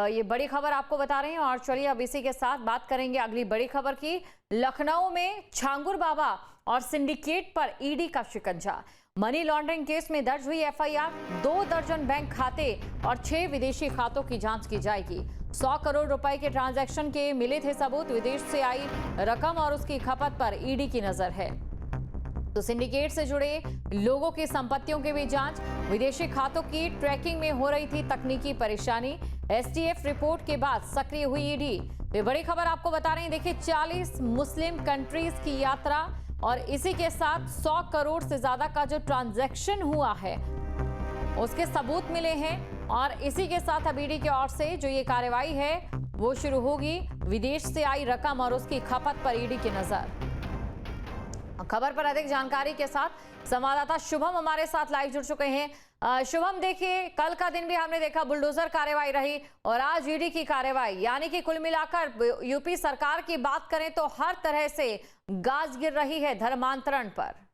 ये बड़ी खबर आपको बता रहे हैं और चलिए अब इसी के साथ बात करेंगे अगली बड़ी खबर की। लखनऊ में छांगुर बाबा और सिंडिकेट पर ईडी का शिकंजा। मनी लॉन्ड्रिंग केस में दर्ज हुई एफआईआर। 2 दर्जन बैंक खाते और 6 विदेशी खातों की जांच की जाएगी। 100 करोड़ रुपए के ट्रांजैक्शन के मिले थे सबूत। विदेश से आई रकम और उसकी खपत पर ईडी की नजर है। तो सिंडिकेट से जुड़े लोगों की संपत्तियों की भी जांच। विदेशी खातों की ट्रैकिंग में हो रही थी तकनीकी परेशानी। एसटीएफ रिपोर्ट के बाद सक्रिय हुई ईडी। ये बड़ी खबर आपको बता रहे हैं। देखिए 40 मुस्लिम कंट्रीज की यात्रा और इसी के साथ 100 करोड़ से ज्यादा का जो ट्रांजैक्शन हुआ है उसके सबूत मिले हैं और इसी के साथ अब ईडी की ओर से जो ये कार्रवाई है वो शुरू होगी। विदेश से आई रकम और उसकी खपत पर ईडी की नजर। खबर पर अधिक जानकारी के साथ संवाददाता शुभम हमारे साथ लाइव जुड़ चुके हैं। शुभम, देखिए कल का दिन भी हमने देखा बुलडोजर कार्रवाई रही और आज ईडी की कार्रवाई, यानी कि कुल मिलाकर यूपी सरकार की बात करें तो हर तरह से गाज गिर रही है धर्मांतरण पर।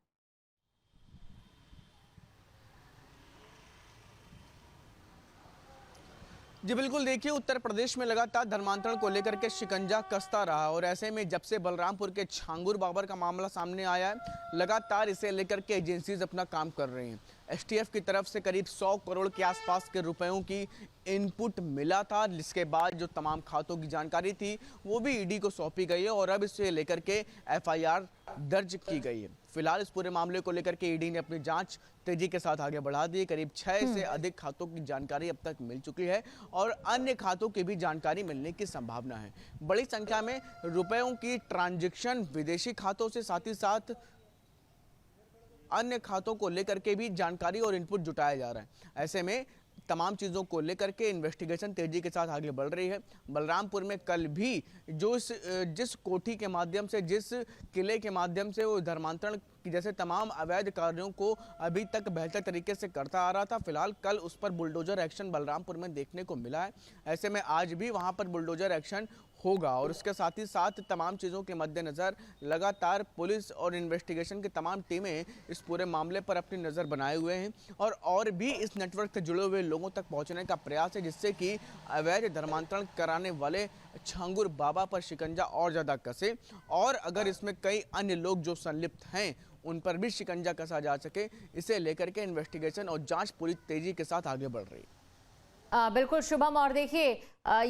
जी बिल्कुल, देखिए उत्तर प्रदेश में लगातार धर्मांतरण को लेकर के शिकंजा कसता रहा और ऐसे में जब से बलरामपुर के छांगुर बाबर का मामला सामने आया है, लगातार इसे लेकर के एजेंसीज अपना काम कर रही हैं। एसटीएफ की तरफ से करीब 100 करोड़ के आसपास के रुपयों की इनपुट मिला था, जिसके बाद जो तमाम खातों की जानकारी थी वो भी ईडी को सौंपी गई है और अब इसे लेकर के एफआईआर दर्ज की गई है। फिलहाल इस पूरे मामले को लेकर के ईडी ने अपनी जांच तेजी के साथ आगे बढ़ा दी। करीब 6 से अधिक खातों की जानकारी अब तक मिल चुकी है और अन्य खातों की भी जानकारी मिलने की संभावना है। बड़ी संख्या में रुपयों की ट्रांजैक्शन विदेशी खातों से साथ ही साथ अन्य खातों को लेकर के भी जानकारी और इनपुट जुटाया जा रहा है। ऐसे में तमाम चीज़ों को लेकर के इन्वेस्टिगेशन तेजी के साथ आगे बढ़ रही है। बलरामपुर में कल भी जिस कोठी के माध्यम से, जिस किले के माध्यम से वो धर्मांतरण की जैसे तमाम अवैध कार्यों को अभी तक बेहतर तरीके से करता आ रहा था, फिलहाल कल उस पर बुलडोजर एक्शन बलरामपुर में देखने को मिला है। ऐसे में आज भी वहां पर बुलडोजर एक्शन होगा और उसके साथ ही साथ तमाम चीज़ों के मद्देनज़र लगातार पुलिस और इन्वेस्टिगेशन की तमाम टीमें इस पूरे मामले पर अपनी नज़र बनाए हुए हैं और भी इस नेटवर्क से जुड़े हुए लोगों तक पहुंचने का प्रयास है, जिससे कि अवैध धर्मांतरण कराने वाले छांगुर बाबा पर शिकंजा और ज़्यादा कसे और अगर इसमें कई अन्य लोग जो संलिप्त हैं उन पर भी शिकंजा कसा जा सके। इसे लेकर के इन्वेस्टिगेशन और जांच पूरी तेजी के साथ आगे बढ़ रही है। बिल्कुल शुभम, और देखिए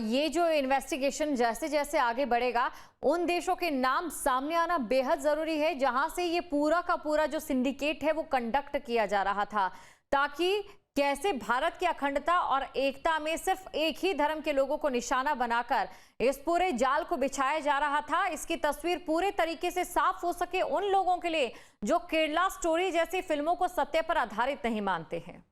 ये जो इन्वेस्टिगेशन जैसे जैसे आगे बढ़ेगा उन देशों के नाम सामने आना बेहद जरूरी है जहां से ये पूरा का पूरा जो सिंडिकेट है वो कंडक्ट किया जा रहा था, ताकि कैसे भारत की अखंडता और एकता में सिर्फ एक ही धर्म के लोगों को निशाना बनाकर इस पूरे जाल को बिछाया जा रहा था, इसकी तस्वीर पूरे तरीके से साफ हो सके उन लोगों के लिए जो केरला स्टोरी जैसी फिल्मों को सत्य पर आधारित नहीं मानते हैं।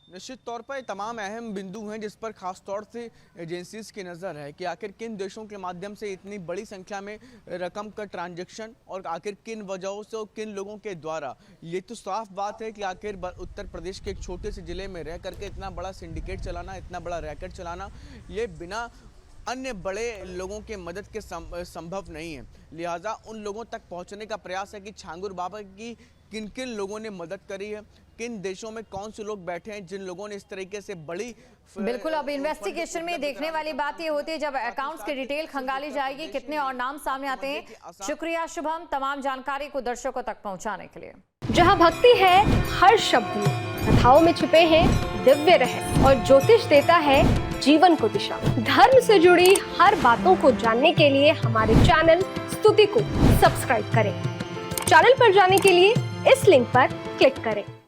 निश्चित तौर पर तमाम अहम बिंदु हैं जिस पर खास तौर से एजेंसीज की नज़र है कि आखिर किन देशों के माध्यम से इतनी बड़ी संख्या में रकम का ट्रांजैक्शन और आखिर किन वजहों से और किन लोगों के द्वारा। ये तो साफ बात है कि आखिर उत्तर प्रदेश के एक छोटे से ज़िले में रह करके इतना बड़ा सिंडिकेट चलाना, इतना बड़ा रैकेट चलाना, ये बिना अन्य बड़े लोगों के मदद के संभव नहीं है। लिहाजा उन लोगों तक पहुँचने का प्रयास है कि छांगुर बाबा की किन किन लोगों ने मदद करी है, किन देशों में कौन से लोग बैठे हैं जिन लोगों ने इस तरीके से बड़ी। बिल्कुल, अब इन्वेस्टिगेशन में देखने वाली बात ये होती है जब अकाउंट्स की डिटेल खंगाली जाएगी, कितने और नाम सामने आते हैं। शुक्रिया शुभम तमाम जानकारी को दर्शकों तक पहुंचाने के लिए। जहां भक्ति है हर शब्द में, कथाओं में छुपे हैं दिव्य रहस्य और ज्योतिष देता है जीवन को दिशा। धर्म से जुड़ी हर बातों को जानने के लिए हमारे चैनल स्तुति को सब्सक्राइब करें। चैनल पर जाने के लिए इस लिंक पर क्लिक करें।